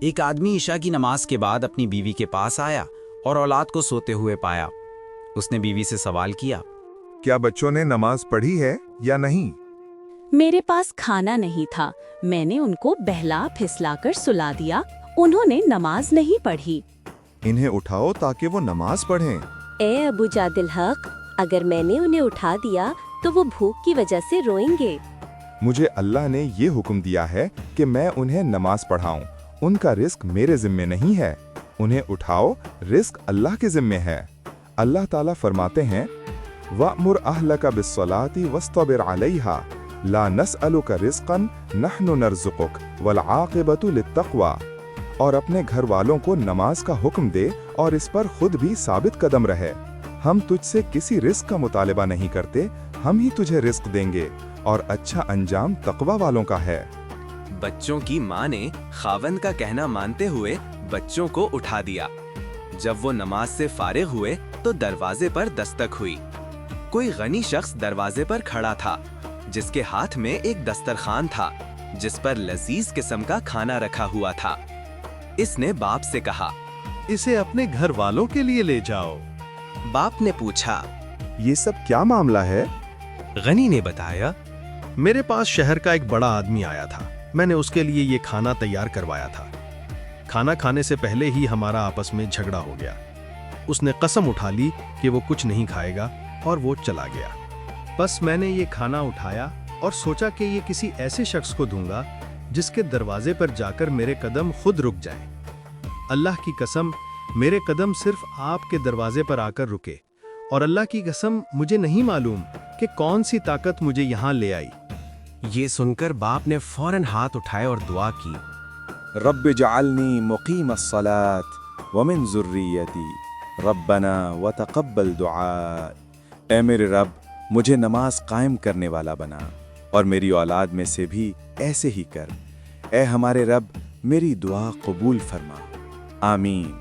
ایک آدمی عشاء کی نماز کے بعد اپنی بیوی کے پاس آیا اور اولاد کو سوتے ہوئے پایا۔ اس نے بیوی سے سوال کیا، کیا بچوں نے نماز پڑھی ہے یا نہیں؟ میرے پاس کھانا نہیں تھا، میں نے ان کو بہلا پھسلا کر سلا دیا، انہوں نے نماز نہیں پڑھی۔ انہیں اٹھاؤ تاکہ وہ نماز پڑھیں۔ اے ابو جاد الحق، اگر میں نے انہیں اٹھا دیا تو وہ بھوک کی وجہ سے روئیں گے۔ مجھے اللہ نے یہ حکم دیا ہے کہ میں انہیں نماز پڑھاؤں، ان کا رزق میرے ذمے نہیں ہے، انہیں اٹھاؤ، رزق اللہ کے ذمے ہے۔ اللہ تعالیٰ فرماتے ہیں وَأْمُرْ أَهْلَكَ بِالصَّلَاةِ وَاسْطَبِرْ عَلَيْهَا لَا نَسْأَلُكَ رِزْقًا نَحْنُ نَرْزُقُكَ وَالْعَاقِبَةُ لِلتَّقْوَىٰ، اور اپنے گھر والوں کو نماز کا حکم دے اور اس پر خود بھی ثابت قدم رہے۔ ہم تجھ سے کسی رزق کا مطالبہ نہیں کرتے، ہم ہی تجھے رزق دیں گے، اور اچھا انجام تقوی والوں کا ہے۔ بچوں کی ماں نے خاوند کا کہنا مانتے ہوئے بچوں کو اٹھا دیا۔ جب وہ نماز سے فارغ ہوئے تو دروازے پر دستک ہوئی۔ کوئی غنی شخص دروازے پر کھڑا تھا، جس کے ہاتھ میں ایک دسترخوان تھا جس پر لذیذ قسم کا کھانا رکھا ہوا تھا۔ اس نے باپ سے کہا، اسے اپنے گھر والوں کے لیے لے جاؤ۔ باپ نے پوچھا، یہ سب کیا معاملہ ہے؟ غنی نے بتایا، میرے پاس شہر کا ایک بڑا آدمی آیا تھا، میں نے اس کے لیے یہ کھانا تیار کروایا تھا۔ کھانا کھانے سے پہلے ہی ہمارا آپس میں جھگڑا ہو گیا۔ اس نے قسم اٹھا لی کہ وہ کچھ نہیں کھائے گا اور وہ چلا گیا۔ بس میں نے یہ کھانا اٹھایا اور سوچا کہ یہ کسی ایسے شخص کو دوں گا جس کے دروازے پر جا کر میرے قدم خود رک جائیں۔ اللہ کی قسم، میرے قدم صرف آپ کے دروازے پر آ کر رکے، اور اللہ کی قسم مجھے نہیں معلوم کہ کون سی طاقت مجھے یہاں لے آئی۔ یہ سن کر باپ نے فوراً ہاتھ اٹھائے اور دعا کی، رب اجعلنی مقیم الصلاة ومن ذریتی ربنا وتقبل دعاء۔ اے میرے رب، مجھے نماز قائم کرنے والا بنا اور میری اولاد میں سے بھی ایسے ہی کر۔ اے ہمارے رب، میری دعا قبول فرما، آمین۔